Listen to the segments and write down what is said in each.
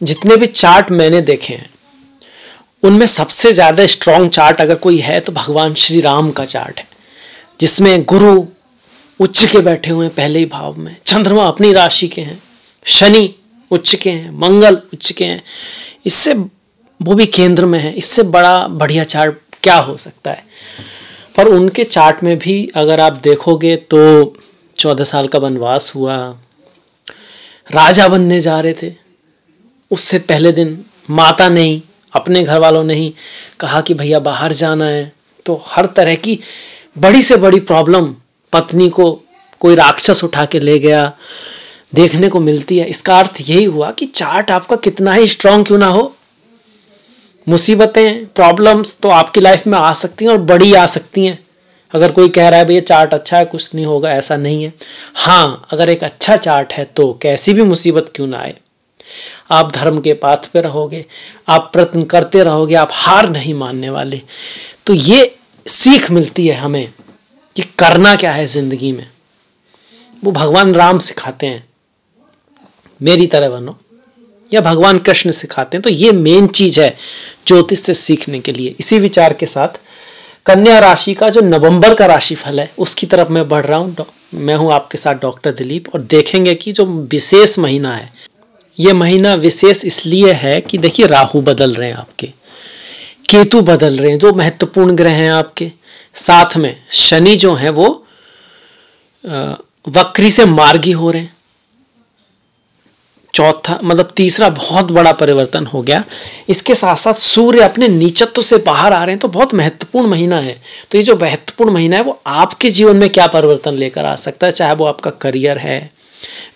जितने भी चार्ट मैंने देखे हैं उनमें सबसे ज़्यादा स्ट्रॉन्ग चार्ट अगर कोई है तो भगवान श्री राम का चार्ट है, जिसमें गुरु उच्च के बैठे हुए हैं पहले ही भाव में, चंद्रमा अपनी राशि के हैं, शनि उच्च के हैं, मंगल उच्च के हैं, इससे वो भी केंद्र में है। इससे बड़ा बढ़िया चार्ट क्या हो सकता है। पर उनके चार्ट में भी अगर आप देखोगे तो 14 साल का वनवास हुआ, राजा बनने जा रहे थे, उससे पहले दिन माता ने ही, अपने घर वालों ने ही कहा कि भैया बाहर जाना है, तो हर तरह की बड़ी से बड़ी प्रॉब्लम पत्नी को कोई राक्षस उठा के ले गया देखने को मिलती है। इसका अर्थ यही हुआ कि चार्ट आपका कितना ही स्ट्रांग क्यों ना हो, मुसीबतें प्रॉब्लम्स तो आपकी लाइफ में आ सकती हैं और बड़ी आ सकती हैं। अगर कोई कह रहा है भैया चार्ट अच्छा है कुछ नहीं होगा, ऐसा नहीं है। हाँ, अगर एक अच्छा चार्ट है तो कैसी भी मुसीबत क्यों ना आए, आप धर्म के पाथ पे रहोगे, आप प्रयत्न करते रहोगे, आप हार नहीं मानने वाले। तो ये सीख मिलती है हमें कि करना क्या है जिंदगी में, वो भगवान राम सिखाते हैं, मेरी तरह बनो, या भगवान कृष्ण सिखाते हैं। तो ये मेन चीज है ज्योतिष से सीखने के लिए। इसी विचार के साथ कन्या राशि का जो नवंबर का राशिफल है उसकी तरफ मैं बढ़ रहा हूँ। मैं हूँ आपके साथ डॉक्टर दिलीप, और देखेंगे कि जो विशेष महीना है, ये महीना विशेष इसलिए है कि देखिए राहु बदल रहे हैं आपके, केतु बदल रहे हैं, जो महत्वपूर्ण ग्रह हैं आपके, साथ में शनि जो है वो वक्री से मार्गी हो रहे हैं। चौथा मतलब तीसरा बहुत बड़ा परिवर्तन हो गया। इसके साथ साथ सूर्य अपने नीचत्व से बाहर आ रहे हैं, तो बहुत महत्वपूर्ण महीना है। तो ये जो महत्वपूर्ण महीना है वो आपके जीवन में क्या परिवर्तन लेकर आ सकता है, चाहे वो आपका करियर है,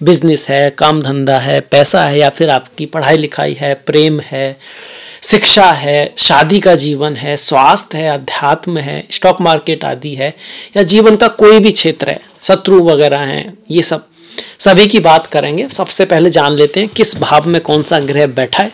बिजनेस है, काम धंधा है, पैसा है, या फिर आपकी पढ़ाई लिखाई है, प्रेम है, शिक्षा है, शादी का जीवन है, स्वास्थ्य है, अध्यात्म है, स्टॉक मार्केट आदि है, या जीवन का कोई भी क्षेत्र है, शत्रु वगैरह हैं, ये सब सभी की बात करेंगे। सबसे पहले जान लेते हैं किस भाव में कौन सा ग्रह बैठा है,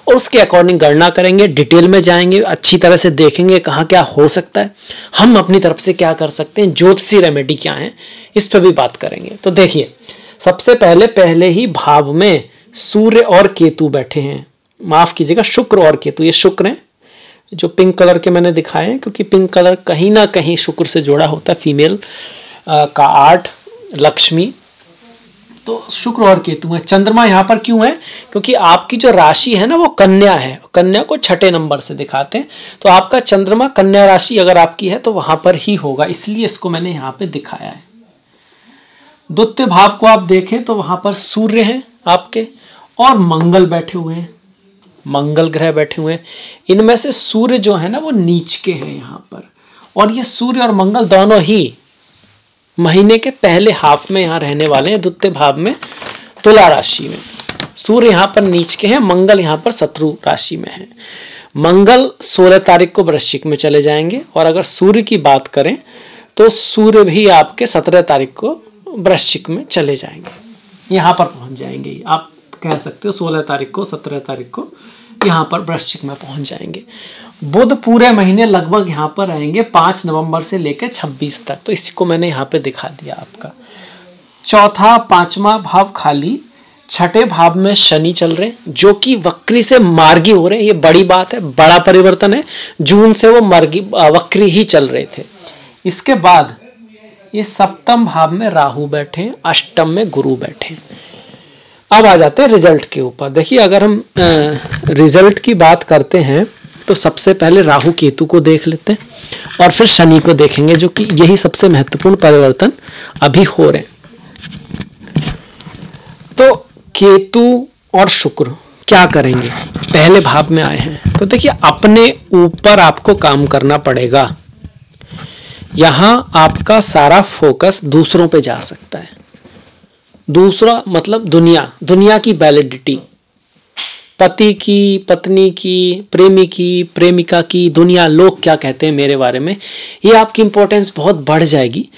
और उसके अकॉर्डिंग गणना करेंगे, डिटेल में जाएंगे, अच्छी तरह से देखेंगे कहाँ क्या हो सकता है, हम अपनी तरफ से क्या कर सकते हैं, ज्योतिषी रेमेडी क्या है, इस पर भी बात करेंगे। तो देखिए, सबसे पहले ही भाव में सूर्य और केतु बैठे हैं, माफ कीजिएगा शुक्र और केतु। ये शुक्र हैं जो पिंक कलर के मैंने दिखाए हैं, क्योंकि पिंक कलर कहीं ना कहीं शुक्र से जुड़ा होता है, फीमेल का आर्ट, लक्ष्मी। तो शुक्र और केतु है। चंद्रमा यहाँ पर क्यों है, क्योंकि आपकी जो राशि है ना वो कन्या है, कन्या को 6ठे नंबर से दिखाते हैं, तो आपका चंद्रमा कन्या राशि अगर आपकी है तो वहां पर ही होगा, इसलिए इसको मैंने यहाँ पे दिखाया है। द्वितीय भाव को आप देखें तो वहां पर सूर्य हैं आपके, और मंगल बैठे हुए हैं, मंगल ग्रह बैठे हुए हैं। इनमें से सूर्य जो है ना वो नीच के हैं यहाँ पर, और ये सूर्य और मंगल दोनों ही महीने के पहले हाफ में यहाँ रहने वाले हैं, द्वितीय भाव में तुला राशि में। सूर्य यहाँ पर नीच के हैं, मंगल यहाँ पर शत्रु राशि में है। मंगल 16 तारीख को वृश्चिक में चले जाएंगे, और अगर सूर्य की बात करें तो सूर्य भी आपके 17 तारीख को वृश्चिक में चले जाएंगे, यहाँ पर पहुंच जाएंगे। आप कह सकते हो 16 तारीख को 17 तारीख को यहाँ पर वृश्चिक में पहुंच जाएंगे। बुध पूरे महीने लगभग यहाँ पर रहेंगे 5 नवंबर से लेकर 26 तक, तो इसी को मैंने यहाँ पे दिखा दिया आपका। चौथा पांचवा भाव खाली, 6ठे भाव में शनि चल रहे हैं जो कि वक्री से मार्गी हो रहे हैं। ये बड़ी बात है, बड़ा परिवर्तन है। जून से वो वक्री ही चल रहे थे। इसके बाद ये सप्तम भाव में राहु बैठे हैं, अष्टम में गुरु बैठे हैं। अब आ जाते हैं रिजल्ट के ऊपर। देखिए, अगर हम रिजल्ट की बात करते हैं तो सबसे पहले राहु केतु को देख लेते हैं और फिर शनि को देखेंगे, जो कि यही सबसे महत्वपूर्ण परिवर्तन अभी हो रहे हैं। तो केतु और शुक्र क्या करेंगे, पहले भाव में आए हैं, तो देखिए अपने ऊपर आपको काम करना पड़ेगा। यहां आपका सारा फोकस दूसरों पे जा सकता है। दूसरा मतलब दुनिया की वैलिडिटी, पति की, पत्नी की, प्रेमी की, प्रेमिका की, दुनिया, लोग क्या कहते हैं मेरे बारे में, ये आपकी इंपॉर्टेंस बहुत बढ़ जाएगी,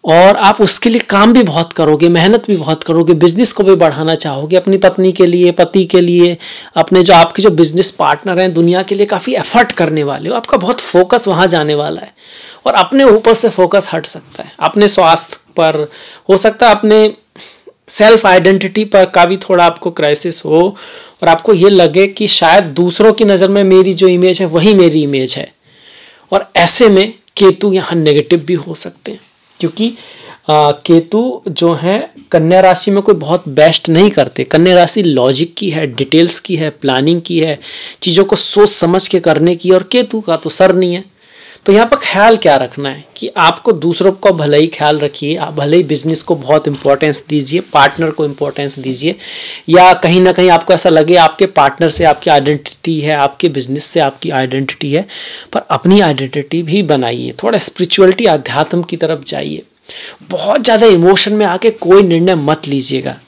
और आप उसके लिए काम भी बहुत करोगे, मेहनत भी बहुत करोगे, बिजनेस को भी बढ़ाना चाहोगे, अपनी पत्नी के लिए, पति के लिए, अपने जो आपके जो बिजनेस पार्टनर हैं, दुनिया के लिए काफ़ी एफर्ट करने वाले हो। आपका बहुत फोकस वहाँ जाने वाला है, और अपने ऊपर से फोकस हट सकता है, अपने स्वास्थ्य पर हो सकता है, अपने सेल्फ आइडेंटिटी पर का भी थोड़ा आपको क्राइसिस हो, और आपको ये लगे कि शायद दूसरों की नज़र में मेरी जो इमेज है वही मेरी इमेज है। और ऐसे में केतु यहाँ नेगेटिव भी हो सकते हैं, क्योंकि केतु जो है कन्या राशि में कोई बहुत बेस्ट नहीं करते। कन्या राशि लॉजिक की है, डिटेल्स की है, प्लानिंग की है, चीज़ों को सोच समझ के करने की, और केतु का तो सर नहीं है। तो यहाँ पर ख्याल क्या रखना है कि आपको दूसरों का भले ही ख्याल रखिए, आप भले ही बिजनेस को बहुत इंपॉर्टेंस दीजिए, पार्टनर को इंपॉर्टेंस दीजिए, या कहीं ना कहीं आपको ऐसा लगे आपके पार्टनर से आपकी आइडेंटिटी है, आपके बिजनेस से आपकी आइडेंटिटी है, पर अपनी आइडेंटिटी भी बनाइए। थोड़ा स्पिरिचुअलिटी, अध्यात्म की तरफ जाइए। बहुत ज़्यादा इमोशन में आके कोई निर्णय मत लीजिएगा,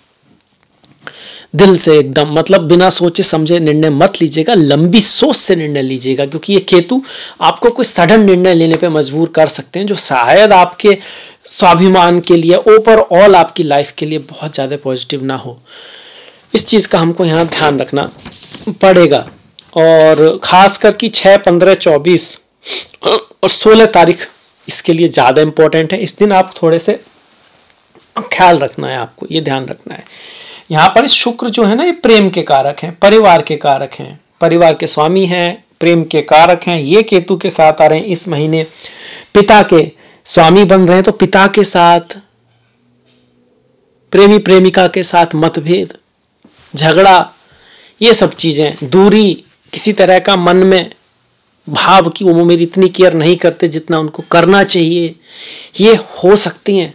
दिल से एकदम, मतलब बिना सोचे समझे निर्णय मत लीजिएगा, लंबी सोच से निर्णय लीजिएगा, क्योंकि ये केतु आपको कोई सडन निर्णय लेने पे मजबूर कर सकते हैं जो शायद आपके स्वाभिमान के लिए, ओवरऑल आपकी लाइफ के लिए बहुत ज़्यादा पॉजिटिव ना हो। इस चीज़ का हमको यहाँ ध्यान रखना पड़ेगा। और ख़ास करके 6, 15, 24 और 16 तारीख इसके लिए ज़्यादा इम्पोर्टेंट है। इस दिन आप थोड़े से ख्याल रखना है, आपको ये ध्यान रखना है। यहाँ पर शुक्र जो है ना, ये प्रेम के कारक हैं, परिवार के कारक हैं, परिवार के स्वामी हैं, प्रेम के कारक हैं। ये केतु के साथ आ रहे हैं इस महीने, पिता के स्वामी बन रहे हैं, तो पिता के साथ, प्रेमी प्रेमिका के साथ मतभेद, झगड़ा, ये सब चीजें, दूरी, किसी तरह का मन में भाव कि वो मेरी इतनी केयर नहीं करते जितना उनको करना चाहिए, ये हो सकती हैं।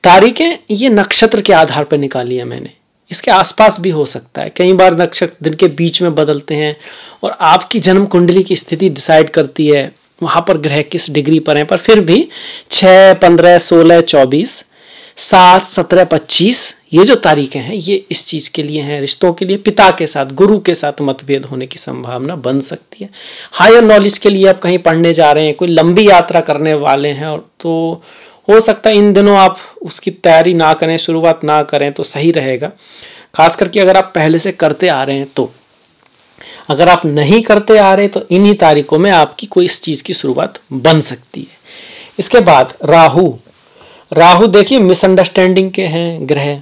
तारीखें ये नक्षत्र के आधार पर निकाली है मैंने, इसके आसपास भी हो सकता है। कई बार नक्षत्र दिन के बीच में बदलते हैं और आपकी जन्म कुंडली की स्थिति डिसाइड करती है वहाँ पर ग्रह किस डिग्री पर हैं। पर फिर भी 6, 15, 16, 24, 7, 17, 25 ये जो तारीखें हैं ये इस चीज़ के लिए हैं, रिश्तों के लिए। पिता के साथ, गुरु के साथ मतभेद होने की संभावना बन सकती है। हायर नॉलेज के लिए आप कहीं पढ़ने जा रहे हैं, कोई लंबी यात्रा करने वाले हैं, और तो हो सकता है इन दिनों आप उसकी तैयारी ना करें, शुरुआत ना करें तो सही रहेगा। खास करके अगर आप पहले से करते आ रहे हैं तो। अगर आप नहीं करते आ रहे तो इन्हीं तारीखों में आपकी कोई इस चीज़ की शुरुआत बन सकती है। इसके बाद राहु देखिए मिसअंडरस्टैंडिंग के हैं ग्रह,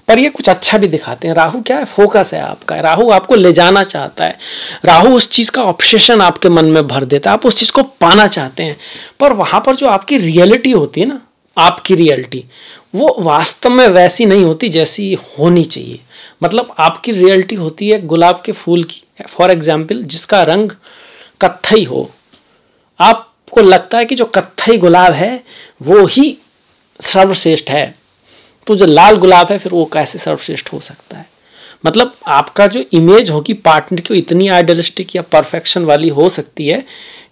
पर ये कुछ अच्छा भी दिखाते हैं। राहु क्या है, फोकस है आपका, राहु आपको ले जाना चाहता है, राहु उस चीज़ का ऑब्सेशन आपके मन में भर देता है, आप उस चीज़ को पाना चाहते हैं। पर वहाँ पर जो आपकी रियलिटी होती है ना, आपकी रियलिटी वो वास्तव में वैसी नहीं होती जैसी होनी चाहिए। मतलब आपकी रियलिटी होती है गुलाब के फूल की, फॉर एग्जाम्पल, जिसका रंग कत्थई हो। आपको लगता है कि जो कत्थई गुलाब है वो ही सर्वश्रेष्ठ है, तो जो लाल गुलाब है फिर वो कैसे सर्वश्रेष्ठ हो सकता है। मतलब आपका जो इमेज होगी पार्टनर की इतनी आइडियलिस्टिक या परफेक्शन वाली हो सकती है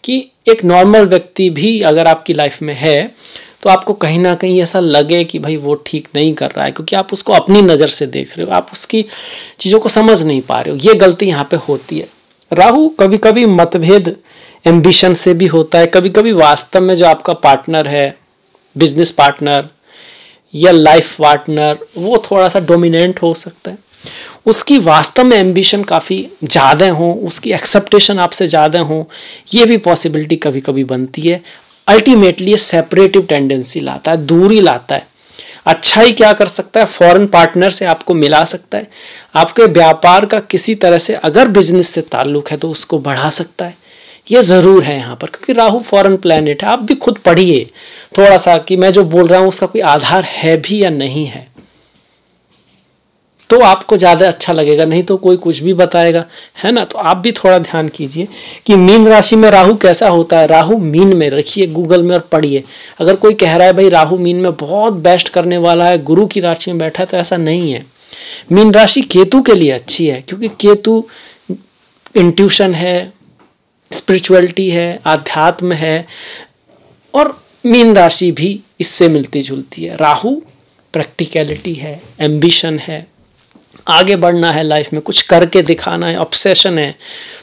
कि एक नॉर्मल व्यक्ति भी अगर आपकी लाइफ में है तो आपको कहीं ना कहीं ऐसा लगे कि भाई वो ठीक नहीं कर रहा है, क्योंकि आप उसको अपनी नज़र से देख रहे हो, आप उसकी चीज़ों को समझ नहीं पा रहे हो। ये गलती यहाँ पे होती है। राहु कभी कभी मतभेद एम्बिशन से भी होता है, कभी कभी वास्तव में जो आपका पार्टनर है, बिजनेस पार्टनर या लाइफ पार्टनर, वो थोड़ा सा डोमिनेंट हो सकता है, उसकी वास्तव में एम्बिशन काफ़ी ज़्यादा हो, उसकी एक्सेप्टेशन आपसे ज़्यादा हो, ये भी पॉसिबिलिटी कभी कभी बनती है। अल्टीमेटली ये सेपरेटिव टेंडेंसी लाता है, दूरी लाता है। अच्छा ही क्या कर सकता है, फॉरेन पार्टनर से आपको मिला सकता है, आपके व्यापार का किसी तरह से अगर बिजनेस से ताल्लुक है तो उसको बढ़ा सकता है। ये ज़रूर है यहाँ पर, क्योंकि राहु फॉरेन प्लैनेट है। आप भी खुद पढ़िए थोड़ा सा कि मैं जो बोल रहा हूँ उसका कोई आधार है भी या नहीं है, तो आपको ज़्यादा अच्छा लगेगा, नहीं तो कोई कुछ भी बताएगा, है ना। तो आप भी थोड़ा ध्यान कीजिए कि मीन राशि में राहु कैसा होता है। राहु मीन में रखिए गूगल में और पढ़िए। अगर कोई कह रहा है भाई राहु मीन में बहुत बेस्ट करने वाला है, गुरु की राशि में बैठा है, तो ऐसा नहीं है। मीन राशि केतु के लिए अच्छी है, क्योंकि केतु इंट्यूशन है, स्पिरिचुअलिटी है, आध्यात्म है, और मीन राशि भी इससे मिलती जुलती है। राहु प्रैक्टिकलिटी है, एम्बिशन है, आगे बढ़ना है लाइफ में, कुछ करके दिखाना है, ऑब्सेशन है।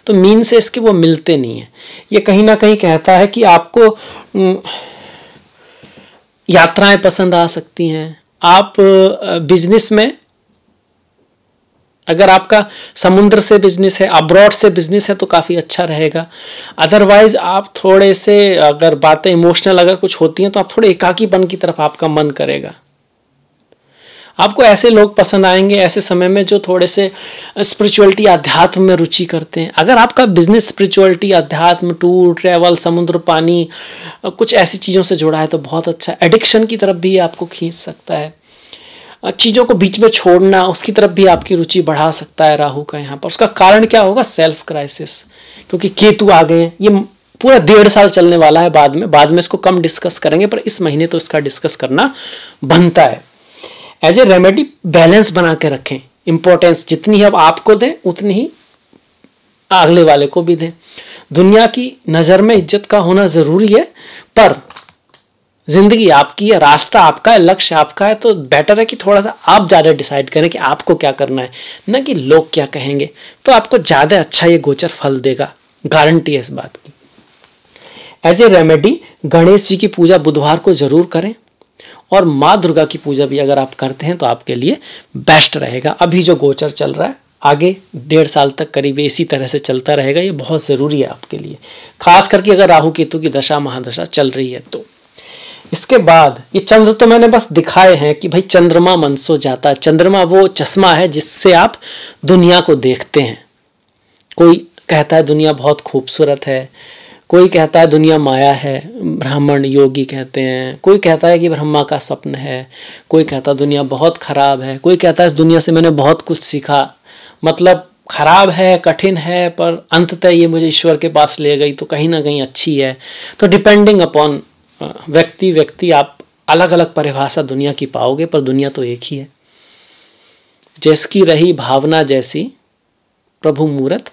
तो मीन से इसके वो मिलते नहीं है। ये कहीं ना कहीं कहता है कि आपको यात्राएं पसंद आ सकती हैं। आप बिजनेस में, अगर आपका समुद्र से बिजनेस है, अब्रॉड से बिजनेस है, तो काफ़ी अच्छा रहेगा। अदरवाइज आप थोड़े से, अगर बातें इमोशनल अगर कुछ होती हैं तो आप थोड़े एकाकीपन की तरफ आपका मन करेगा। आपको ऐसे लोग पसंद आएंगे ऐसे समय में जो थोड़े से स्पिरिचुअलिटी अध्यात्म में रुचि करते हैं। अगर आपका बिजनेस स्पिरिचुअलिटी अध्यात्म टूर ट्रैवल समुद्र पानी कुछ ऐसी चीज़ों से जुड़ा है तो बहुत अच्छा है। एडिक्शन की तरफ भी आपको खींच सकता है, चीज़ों को बीच में छोड़ना उसकी तरफ भी आपकी रुचि बढ़ा सकता है राहु का यहाँ पर। उसका कारण क्या होगा? सेल्फ क्राइसिस, क्योंकि केतु आ गए हैं। ये पूरा 1.5 साल चलने वाला है। बाद में इसको कम डिस्कस करेंगे, पर इस महीने तो इसका डिस्कस करना बनता है। एज ए रेमेडी बैलेंस बना के रखें। इंपॉर्टेंस जितनी अब आपको दें उतनी ही अगले वाले को भी दें। दुनिया की नज़र में इज्जत का होना ज़रूरी है, पर जिंदगी आपकी है, रास्ता आपका है, लक्ष्य आपका है, तो बेटर है कि थोड़ा सा आप ज़्यादा डिसाइड करें कि आपको क्या करना है, न कि लोग क्या कहेंगे। तो आपको ज़्यादा अच्छा ये गोचर फल देगा, गारंटी है इस बात की। As a remedy Ganesh ji की पूजा बुधवार को जरूर करें, और माँ दुर्गा की पूजा भी अगर आप करते हैं तो आपके लिए बेस्ट रहेगा। अभी जो गोचर चल रहा है आगे 1.5 साल तक करीब इसी तरह से चलता रहेगा, ये बहुत ज़रूरी है आपके लिए, खास करके अगर राहु केतु की दशा महादशा चल रही है तो। इसके बाद ये चंद्र तो मैंने बस दिखाए हैं कि भाई चंद्रमा मन सो जाता है। चंद्रमा वो चश्मा है जिससे आप दुनिया को देखते हैं। कोई कहता है दुनिया बहुत खूबसूरत है, कोई कहता है दुनिया माया है, ब्राह्मण योगी कहते हैं, कोई कहता है कि ब्रह्मा का स्वप्न है, कोई कहता है दुनिया बहुत खराब है, कोई कहता है इस दुनिया से मैंने बहुत कुछ सीखा, मतलब खराब है कठिन है पर अंततः ये मुझे ईश्वर के पास ले गई तो कहीं ना कहीं अच्छी है। तो डिपेंडिंग अपॉन व्यक्ति आप अलग अलग परिभाषा दुनिया की पाओगे, पर दुनिया तो एक ही है। जैसकी रही भावना जैसी प्रभु मूरत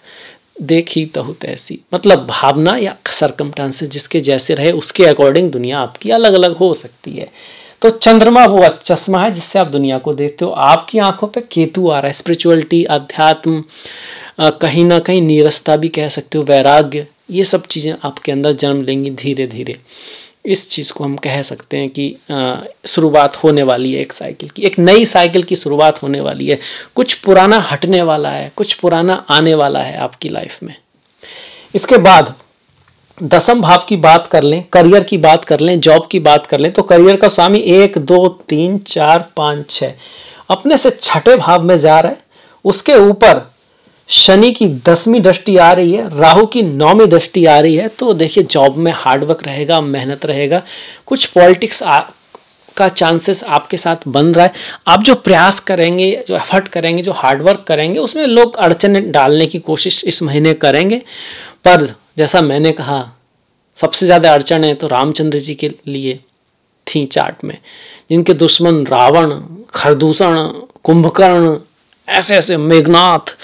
देखी तहु तैसी, मतलब भावना या सरकमस्टांसेस जिसके जैसे रहे उसके अकॉर्डिंग दुनिया आपकी अलग अलग हो सकती है। तो चंद्रमा वो चश्मा है जिससे आप दुनिया को देखते हो। आपकी आंखों पे केतु आ रहा है, स्पिरिचुअलिटी अध्यात्म, कहीं ना कहीं नीरसता भी कह सकते हो, वैराग्य, ये सब चीज़ें आपके अंदर जन्म लेंगी धीरे धीरे। इस चीज़ को हम कह सकते हैं कि शुरुआत होने वाली है एक साइकिल की, एक नई साइकिल की शुरुआत होने वाली है। कुछ पुराना हटने वाला है, कुछ पुराना आने वाला है आपकी लाइफ में। इसके बाद 10वें भाव की बात कर लें, करियर की बात कर लें, जॉब की बात कर लें, तो करियर का स्वामी 1 2 3 4 5 6 अपने से 6ठे भाव में जा रहा है। उसके ऊपर शनि की 10वीं दृष्टि आ रही है, राहु की 9वीं दृष्टि आ रही है। तो देखिए जॉब में हार्डवर्क रहेगा, मेहनत रहेगा, कुछ पॉलिटिक्स का चांसेस आपके साथ बन रहा है। आप जो प्रयास करेंगे, जो एफर्ट करेंगे, जो हार्डवर्क करेंगे, उसमें लोग अड़चन डालने की कोशिश इस महीने करेंगे। पर जैसा मैंने कहा सबसे ज़्यादा अड़चन तो रामचंद्र जी के लिए थी चार्ट में, जिनके दुश्मन रावण, खरदूषण, कुंभकर्ण, ऐसे ऐसे मेघनाथ,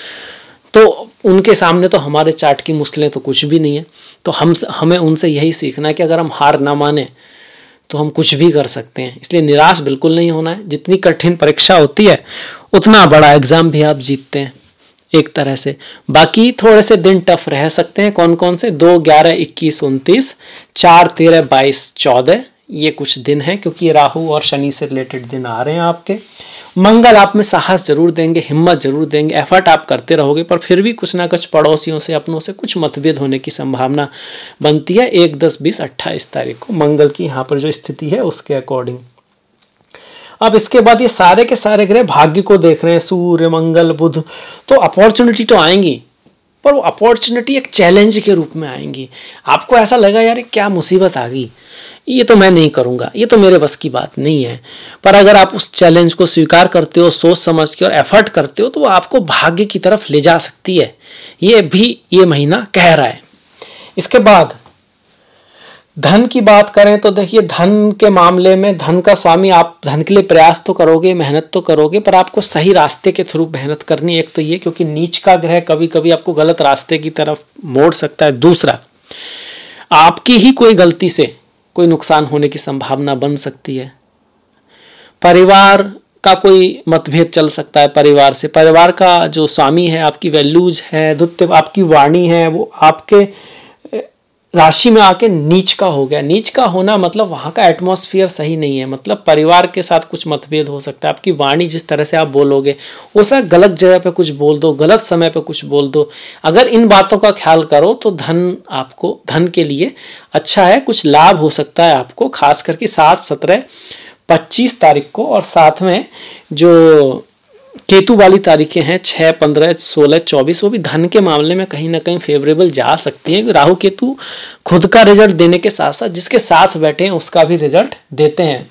तो उनके सामने तो हमारे चार्ट की मुश्किलें तो कुछ भी नहीं है। तो हमें उनसे यही सीखना है कि अगर हम हार ना माने तो हम कुछ भी कर सकते हैं। इसलिए निराश बिल्कुल नहीं होना है। जितनी कठिन परीक्षा होती है उतना बड़ा एग्जाम भी आप जीतते हैं एक तरह से। बाकी थोड़े से दिन टफ रह सकते हैं। कौन कौन से? 2 11 21 29, 4 13 22 14, ये कुछ दिन हैं क्योंकि राहु और शनि से रिलेटेड दिन आ रहे हैं आपके। मंगल आप में साहस जरूर देंगे, हिम्मत जरूर देंगे, एफर्ट आप करते रहोगे, पर फिर भी कुछ ना कुछ पड़ोसियों से, अपनों से कुछ मतभेद होने की संभावना बनती है। 1 10 20 28 तारीख को मंगल की यहाँ पर जो स्थिति है उसके अकॉर्डिंग। अब इसके बाद ये सारे के सारे ग्रह भाग्य को देख रहे हैं, सूर्य मंगल बुध, तो अपॉर्चुनिटी तो आएंगी, पर वो अपॉर्चुनिटी एक चैलेंज के रूप में आएंगी। आपको ऐसा लगा यार क्या मुसीबत आ गई, ये तो मैं नहीं करूँगा, ये तो मेरे बस की बात नहीं है। पर अगर आप उस चैलेंज को स्वीकार करते हो, सोच समझ के और एफर्ट करते हो, तो वो आपको भाग्य की तरफ ले जा सकती है। ये भी ये महीना कह रहा है। इसके बाद धन की बात करें तो देखिए धन के मामले में धन का स्वामी, आप धन के लिए प्रयास तो करोगे, मेहनत तो करोगे, पर आपको सही रास्ते के थ्रू मेहनत करनी। एक तो ये क्योंकि नीच का ग्रह कभी कभी आपको गलत रास्ते की तरफ मोड़ सकता है। दूसरा, आपकी ही कोई गलती से कोई नुकसान होने की संभावना बन सकती है। परिवार का कोई मतभेद चल सकता है परिवार से। परिवार का जो स्वामी है, आपकी वैल्यूज है, द्वितीय आपकी वाणी है, वो आपके राशि में आके नीच का हो गया। नीच का होना मतलब वहाँ का एटमॉस्फेयर सही नहीं है, मतलब परिवार के साथ कुछ मतभेद हो सकता है। आपकी वाणी जिस तरह से आप बोलोगे वो सब गलत जगह पे कुछ बोल दो, गलत समय पे कुछ बोल दो। अगर इन बातों का ख्याल करो तो धन के लिए अच्छा है, कुछ लाभ हो सकता है आपको, खास करके 7 17 25 तारीख को, और साथ में जो केतु वाली तारीखें हैं 6, 15, 16, 24, वो भी धन के मामले में कहीं ना कहीं फेवरेबल जा सकती हैं। राहु केतु खुद का रिजल्ट देने के साथ साथ जिसके साथ बैठे हैं उसका भी रिजल्ट देते हैं।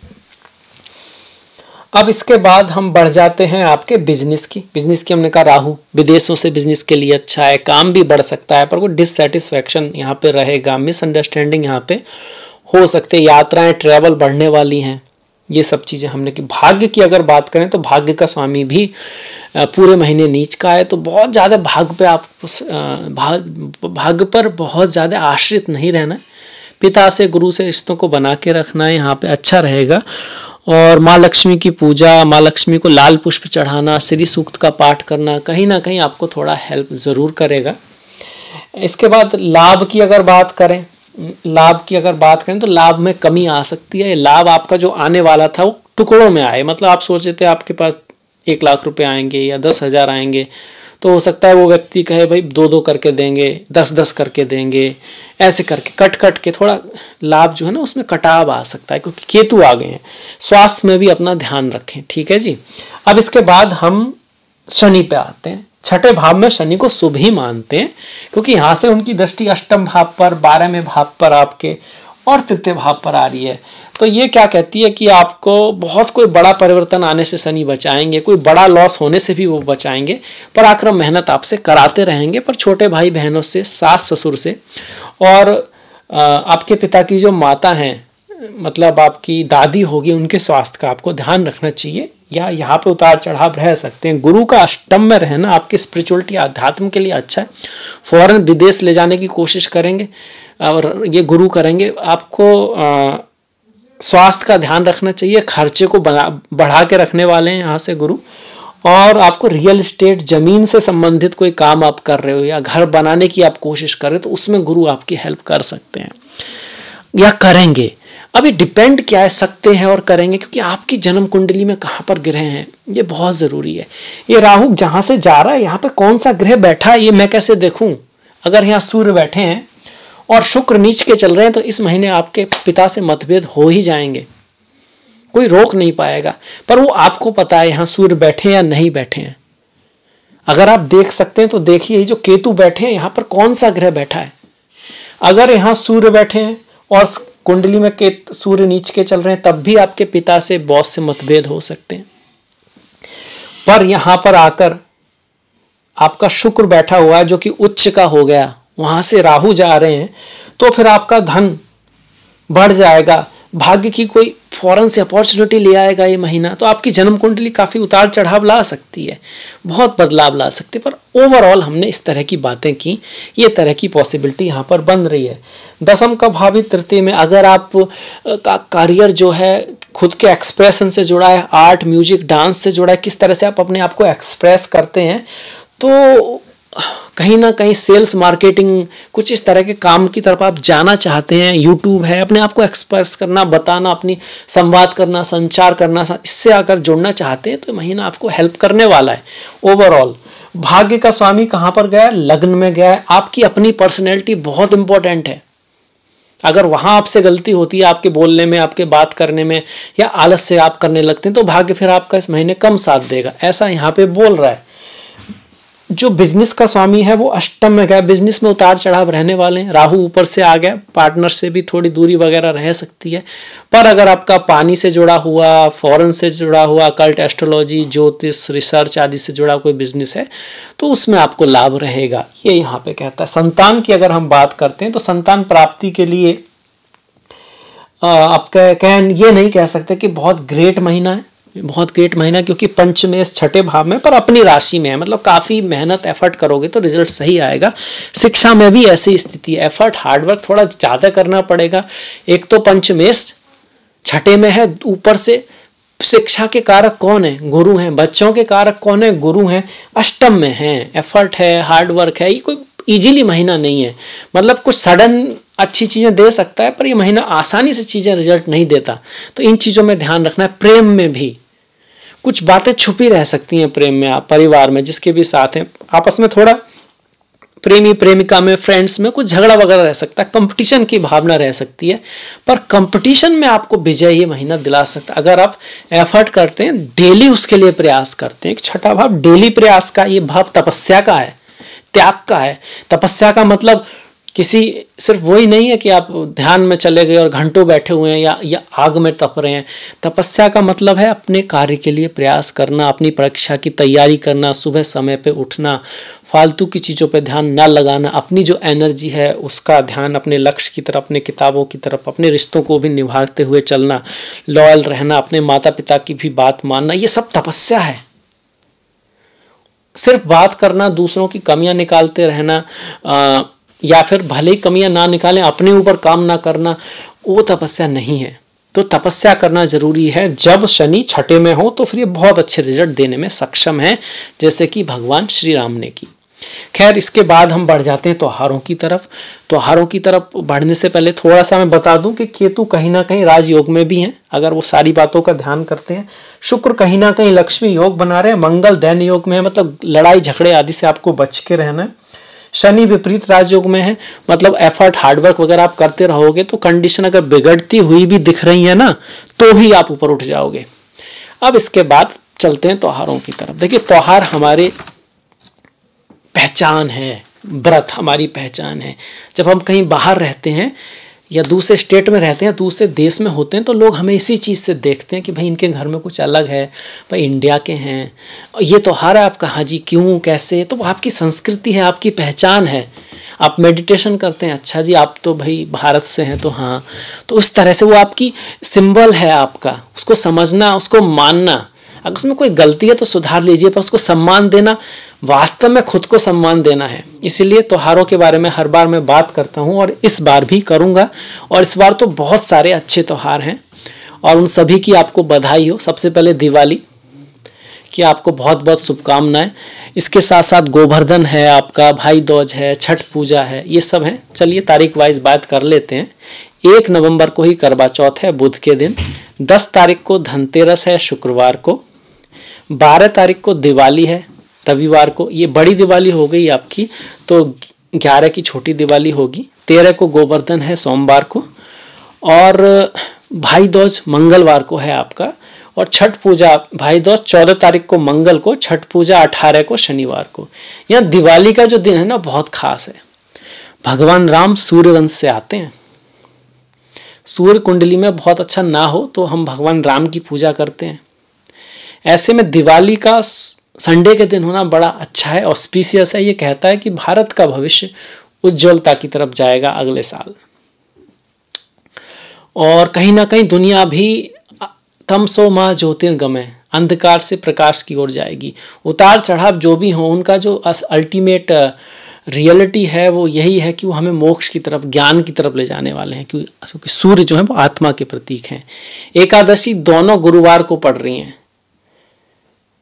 अब इसके बाद हम बढ़ जाते हैं आपके बिजनेस की हमने कहा राहु विदेशों से बिजनेस के लिए अच्छा है, काम भी बढ़ सकता है, पर वो डिससेटिस्फैक्शन यहाँ पे रहेगा, मिसअंडरस्टैंडिंग यहाँ पे हो सकते, यात्राएं ट्रैवल बढ़ने वाली हैं, ये सब चीज़ें हमने की। भाग्य की अगर बात करें तो भाग्य का स्वामी भी पूरे महीने नीच का है, तो बहुत ज़्यादा भाग्य पे आप भाग्य पर बहुत ज़्यादा आश्रित नहीं रहना है, पिता से गुरु से रिश्तों को बना के रखना है, यहाँ पे अच्छा रहेगा। और माँ लक्ष्मी की पूजा, माँ लक्ष्मी को लाल पुष्प चढ़ाना, श्री सूक्त का पाठ करना कहीं ना कहीं आपको थोड़ा हेल्प ज़रूर करेगा। इसके बाद लाभ की अगर बात करें तो लाभ में कमी आ सकती है। लाभ आपका जो आने वाला था वो टुकड़ों में आए, मतलब आप सोच रहे थे आपके पास 1 लाख रुपए आएंगे या 10,000 आएंगे, तो हो सकता है वो व्यक्ति कहे भाई 2-2 करके देंगे, 10-10 करके देंगे, ऐसे करके कट के थोड़ा लाभ जो है ना उसमें कटाव आ सकता है, क्योंकि केतु आ गए हैं। स्वास्थ्य में भी अपना ध्यान रखें, ठीक है जी। अब इसके बाद हम शनि पे आते हैं। छठे भाव में शनि को शुभ ही मानते हैं, क्योंकि यहाँ से उनकी दृष्टि अष्टम भाव पर, 12वें भाव पर आपके और तृतीय भाव पर आ रही है। तो ये क्या कहती है कि आपको बहुत कोई बड़ा परिवर्तन आने से शनि बचाएंगे, कोई बड़ा लॉस होने से भी वो बचाएंगे, पराक्रम मेहनत आपसे कराते रहेंगे, पर छोटे भाई बहनों से, सास ससुर से और आपके पिता की जो माता हैं, मतलब आपकी दादी होगी, उनके स्वास्थ्य का आपको ध्यान रखना चाहिए, या यहाँ पे उतार चढ़ाव रह सकते हैं। गुरु का अष्टम में रहना आपकी स्पिरिचुअलिटी, अध्यात्म के लिए अच्छा है। फौरन विदेश ले जाने की कोशिश करेंगे और ये गुरु करेंगे। आपको स्वास्थ्य का ध्यान रखना चाहिए, खर्चे को बढ़ा के रखने वाले हैं यहाँ से गुरु। और आपको रियल एस्टेट, जमीन से संबंधित कोई काम आप कर रहे हो या घर बनाने की आप कोशिश कर रहे हो, तो उसमें गुरु आपकी हेल्प कर सकते हैं या करेंगे। अभी डिपेंड क्या है, सकते हैं और करेंगे, क्योंकि आपकी जन्म कुंडली में कहाँ पर ग्रह हैं ये बहुत ज़रूरी है। ये राहु जहाँ से जा रहा है यहाँ पे कौन सा ग्रह बैठा है ये मैं कैसे देखूं? अगर यहाँ सूर्य बैठे हैं और शुक्र नीच के चल रहे हैं तो इस महीने आपके पिता से मतभेद हो ही जाएंगे, कोई रोक नहीं पाएगा। पर वो आपको पता है यहाँ सूर्य बैठे या नहीं बैठे हैं। अगर आप देख सकते हैं तो देखिए, जो केतु बैठे हैं यहाँ पर कौन सा ग्रह बैठा है। अगर यहाँ सूर्य बैठे हैं और कुंडली में सूर्य नीच के चल रहे हैं, तब भी आपके पिता से, बॉस से मतभेद हो सकते हैं। पर यहां पर आकर आपका शुक्र बैठा हुआ है जो कि उच्च का हो गया, वहां से राहु जा रहे हैं, तो फिर आपका धन बढ़ जाएगा। भाग्य की कोई फौरन से अपॉर्चुनिटी ले आएगा ये महीना, तो आपकी जन्म कुंडली काफ़ी उतार चढ़ाव ला सकती है, बहुत बदलाव ला सकती है। पर ओवरऑल हमने इस तरह की बातें की, ये तरह की पॉसिबिलिटी यहाँ पर बन रही है। दसम का भावी तृतीय में अगर आप का करियर जो है खुद के एक्सप्रेशन से जुड़ा है, आर्ट, म्यूजिक, डांस से जुड़ा है, किस तरह से आप अपने आप को एक्सप्रेस करते हैं, तो कहीं ना कहीं सेल्स, मार्केटिंग, कुछ इस तरह के काम की तरफ आप जाना चाहते हैं, यूट्यूब है, अपने आप को एक्सप्रेस करना, बताना, अपनी संवाद करना, संचार करना, इससे अगर जुड़ना चाहते हैं तो महीना आपको हेल्प करने वाला है। ओवरऑल भाग्य का स्वामी कहाँ पर गया है? लग्न में गया है। आपकी अपनी पर्सनैलिटी बहुत इंपॉर्टेंट है। अगर वहां आपसे गलती होती है, आपके बोलने में, आपके बात करने में, या आलस से आप करने लगते हैं, तो भाग्य फिर आपका इस महीने कम साथ देगा, ऐसा यहाँ पे बोल रहा है। जो बिजनेस का स्वामी है वो अष्टम में गया, बिजनेस में उतार चढ़ाव रहने वाले हैं। राहु ऊपर से आ गया, पार्टनर से भी थोड़ी दूरी वगैरह रह सकती है। पर अगर आपका पानी से जुड़ा हुआ, फॉरेन से जुड़ा हुआ, कल्ट, एस्ट्रोलॉजी, ज्योतिष, रिसर्च आदि से जुड़ा कोई बिजनेस है तो उसमें आपको लाभ रहेगा, ये यहाँ पे कहता है। संतान की अगर हम बात करते हैं तो संतान प्राप्ति के लिए आप ये नहीं कह सकते कि बहुत ग्रेट महीना है, बहुत ग्रेट महीना, क्योंकि पंचमेश छठे भाव में पर अपनी राशि में है, मतलब काफी मेहनत, एफर्ट करोगे तो रिजल्ट सही आएगा। शिक्षा में भी ऐसी स्थिति है, एफर्ट, हार्डवर्क थोड़ा ज्यादा करना पड़ेगा। एक तो पंचमेश छठे में है, ऊपर से शिक्षा के कारक कौन है? गुरु हैं। बच्चों के कारक कौन है? गुरु हैं। अष्टम में है, एफर्ट है, हार्डवर्क है। ये कोई इजीली महीना नहीं है, मतलब कुछ सडन अच्छी चीजें दे सकता है, पर ये महीना आसानी से चीजें रिजल्ट नहीं देता, तो इन चीजों में ध्यान रखना है। प्रेम में भी कुछ बातें छुपी रह सकती हैं, प्रेम में, आप परिवार में जिसके भी साथ हैं, आपस में थोड़ा प्रेमी प्रेमिका में, फ्रेंड्स में कुछ झगड़ा वगैरह रह सकता है, कंपटीशन की भावना रह सकती है, पर कंपटीशन में आपको विजय ये महीना दिला सकता है अगर आप एफर्ट करते हैं, डेली उसके लिए प्रयास करते हैं। एक छठा भाव डेली प्रयास का, ये भाव तपस्या का है, त्याग का है। तपस्या का मतलब किसी सिर्फ वही नहीं है कि आप ध्यान में चले गए और घंटों बैठे हुए हैं या आग में तप रहे हैं। तपस्या का मतलब है अपने कार्य के लिए प्रयास करना, अपनी परीक्षा की तैयारी करना, सुबह समय पे उठना, फालतू की चीज़ों पे ध्यान ना लगाना, अपनी जो एनर्जी है उसका ध्यान अपने लक्ष्य की तरफ, अपने किताबों की तरफ, अपने रिश्तों को भी निभाते हुए चलना, लॉयल रहना, अपने माता पिता की भी बात मानना, ये सब तपस्या है। सिर्फ बात करना, दूसरों की कमियां निकालते रहना, या फिर भले ही कमियां ना निकालें, अपने ऊपर काम ना करना, वो तपस्या नहीं है। तो तपस्या करना जरूरी है। जब शनि छठे में हो तो फिर ये बहुत अच्छे रिजल्ट देने में सक्षम है, जैसे कि भगवान श्री राम ने की। खैर, इसके बाद हम बढ़ जाते हैं त्योहारों की तरफ। त्योहारों की तरफ बढ़ने से पहले थोड़ा सा मैं बता दूं कि केतु कहीं ना कहीं राजयोग में भी हैं, अगर वो सारी बातों का ध्यान करते हैं। शुक्र कहीं ना कहीं लक्ष्मी योग बना रहे हैं, मंगल दैन्य योग में है, मतलब लड़ाई झगड़े आदि से आपको बच के रहना है। शनि विपरीत राजयोग में है, मतलब एफर्ट हार्डवर्क वगैरह आप करते रहोगे तो कंडीशन अगर बिगड़ती हुई भी दिख रही है ना, तो भी आप ऊपर उठ जाओगे। अब इसके बाद चलते हैं त्योहारों की तरफ। देखिए, त्योहार हमारे पहचान है, व्रत हमारी पहचान है। जब हम कहीं बाहर रहते हैं या दूसरे स्टेट में रहते हैं, दूसरे देश में होते हैं, तो लोग हमें इसी चीज़ से देखते हैं कि भाई इनके घर में कुछ अलग है, भाई इंडिया के हैं, ये त्योहार है आपका, हाँ जी, क्यों, कैसे? तो आपकी संस्कृति है, आपकी पहचान है। आप मेडिटेशन करते हैं, अच्छा जी आप तो भाई भारत से हैं, तो हाँ, तो उस तरह से वो आपकी सिंबल है आपका, उसको समझना, उसको मानना। अगर उसमें कोई गलती है तो सुधार लीजिए, पर उसको सम्मान देना, वास्तव में खुद को सम्मान देना है। इसीलिए त्योहारों के बारे में हर बार मैं बात करता हूँ और इस बार भी करूँगा। और इस बार तो बहुत सारे अच्छे त्योहार हैं और उन सभी की आपको बधाई हो। सबसे पहले दिवाली की आपको बहुत बहुत शुभकामनाएं। इसके साथ साथ गोवर्धन है आपका, भाई दूज है, छठ पूजा है, ये सब हैं। चलिए तारीख वाइज बात कर लेते हैं। 1 नवंबर को ही करवा चौथ है, बुध के दिन। 10 तारीख को धनतेरस है, शुक्रवार को। 12 तारीख को दिवाली है, रविवार को। ये बड़ी दिवाली हो गई आपकी, तो 11 की छोटी दिवाली होगी। 13 को गोवर्धन है, सोमवार को। और भाई दूज मंगलवार को है आपका। और छठ पूजा, भाई दूज 14 तारीख को मंगल को, छठ पूजा 18 को शनिवार को। यहाँ दिवाली का जो दिन है ना, बहुत खास है। भगवान राम सूर्यवंश से आते हैं। सूर्य कुंडली में बहुत अच्छा ना हो तो हम भगवान राम की पूजा करते हैं। ऐसे में दिवाली का संडे के दिन होना बड़ा अच्छा है, ऑस्पिशियस है। ये कहता है कि भारत का भविष्य उज्ज्वलता की तरफ जाएगा अगले साल। और कहीं ना कहीं दुनिया भी तमसो मां ज्योतिर्गमय, अंधकार से प्रकाश की ओर जाएगी। उतार चढ़ाव जो भी हो, उनका जो अल्टीमेट रियलिटी है वो यही है कि वो हमें मोक्ष की तरफ, ज्ञान की तरफ ले जाने वाले हैं, क्योंकि सूर्य जो है वो आत्मा के प्रतीक हैं। एकादशी दोनों गुरुवार को पड़ रही हैं।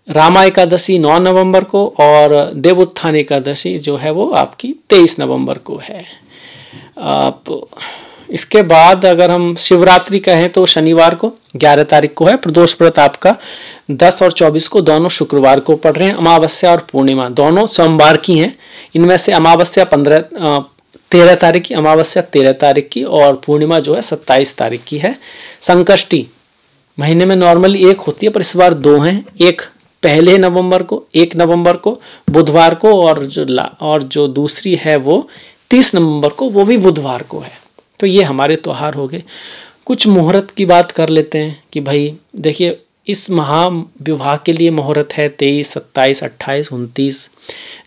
रामा एकादशी 9 नवंबर को और देवोत्थान एकादशी जो है वो आपकी 23 नवंबर को है। आप इसके बाद अगर हम शिवरात्रि कहें तो शनिवार को 11 तारीख को है। प्रदोष व्रत आपका 10 और 24 को, दोनों शुक्रवार को पड़ रहे हैं। अमावस्या और पूर्णिमा दोनों सोमवार की हैं। इनमें से अमावस्या 13 तारीख की, अमावस्या 13 तारीख की और पूर्णिमा जो है 27 तारीख की है। संकष्टी महीने में नॉर्मली एक होती है, पर इस बार 2 हैं। एक 1 नवंबर को, 1 नवंबर को बुधवार को, और जो दूसरी है वो 30 नवंबर को, वो भी बुधवार को है। तो ये हमारे त्योहार हो गए। कुछ मुहूर्त की बात कर लेते हैं कि भाई देखिए, इस महाविवाह के लिए मुहूर्त है 23, 27, 28, 29।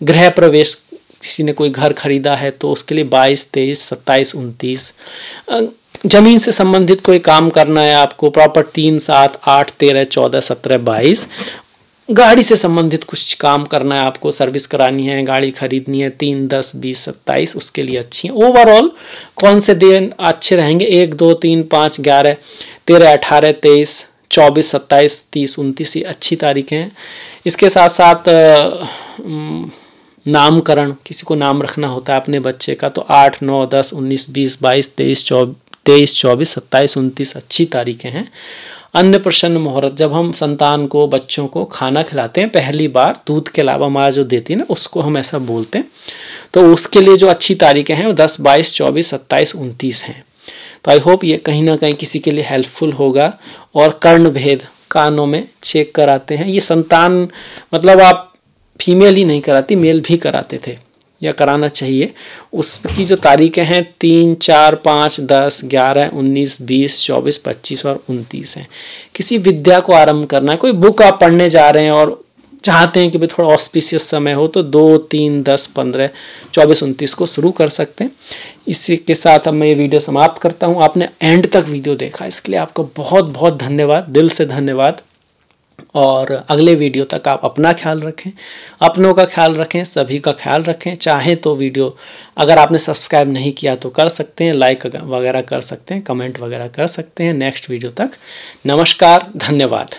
गृह प्रवेश, किसी ने कोई घर खरीदा है तो उसके लिए 22, 23, 27, 29। जमीन से संबंधित कोई काम करना है आपको, प्रॉपर 3, 7, 8, 13, 14, 17, 22। गाड़ी से संबंधित कुछ काम करना है आपको, सर्विस करानी है, गाड़ी खरीदनी है, 3, 10, 20, 27, उसके लिए अच्छी है। ओवरऑल कौन से दिन अच्छे रहेंगे? 1, 2, 3, 5, 11, 13, 18, 23, 24, 27, 30, 29 ये अच्छी तारीखें हैं। इसके साथ साथ नामकरण, किसी को नाम रखना होता है अपने बच्चे का, तो 8, 9, 10, 19, 20, 22, 23, 24, 27, 29 अच्छी तारीखें हैं। अन्नप्राशन मुहूर्त, जब हम संतान को, बच्चों को खाना खिलाते हैं पहली बार, दूध के अलावा माँ जो देती है ना, उसको हम ऐसा बोलते हैं। तो उसके लिए जो अच्छी तारीखें हैं वो 10, 22, 24, 27, 29 हैं। तो आई होप ये कहीं ना कहीं किसी के लिए हेल्पफुल होगा। और कर्ण भेद कानों में चेक कराते हैं, ये संतान मतलब आप फीमेल ही नहीं कराती, मेल भी कराते थे या कराना चाहिए। उसकी जो तारीखें हैं 3, 4, 5, 10, 11, 19, 20, 24, 25 और 29 हैं। किसी विद्या को आरंभ करना है, कोई बुक आप पढ़ने जा रहे हैं और चाहते हैं कि भाई थोड़ा ऑस्पिशियस समय हो, तो 2, 3, 10, 15, 24, 29 को शुरू कर सकते हैं। इसी के साथ अब मैं ये वीडियो समाप्त करता हूँ। आपने एंड तक वीडियो देखा, इसके लिए आपको बहुत बहुत धन्यवाद, दिल से धन्यवाद। और अगले वीडियो तक आप अपना ख्याल रखें, अपनों का ख्याल रखें, सभी का ख्याल रखें। चाहें तो वीडियो अगर आपने सब्सक्राइब नहीं किया तो कर सकते हैं, लाइक वगैरह कर सकते हैं, कमेंट वगैरह कर सकते हैं। नेक्स्ट वीडियो तक नमस्कार, धन्यवाद।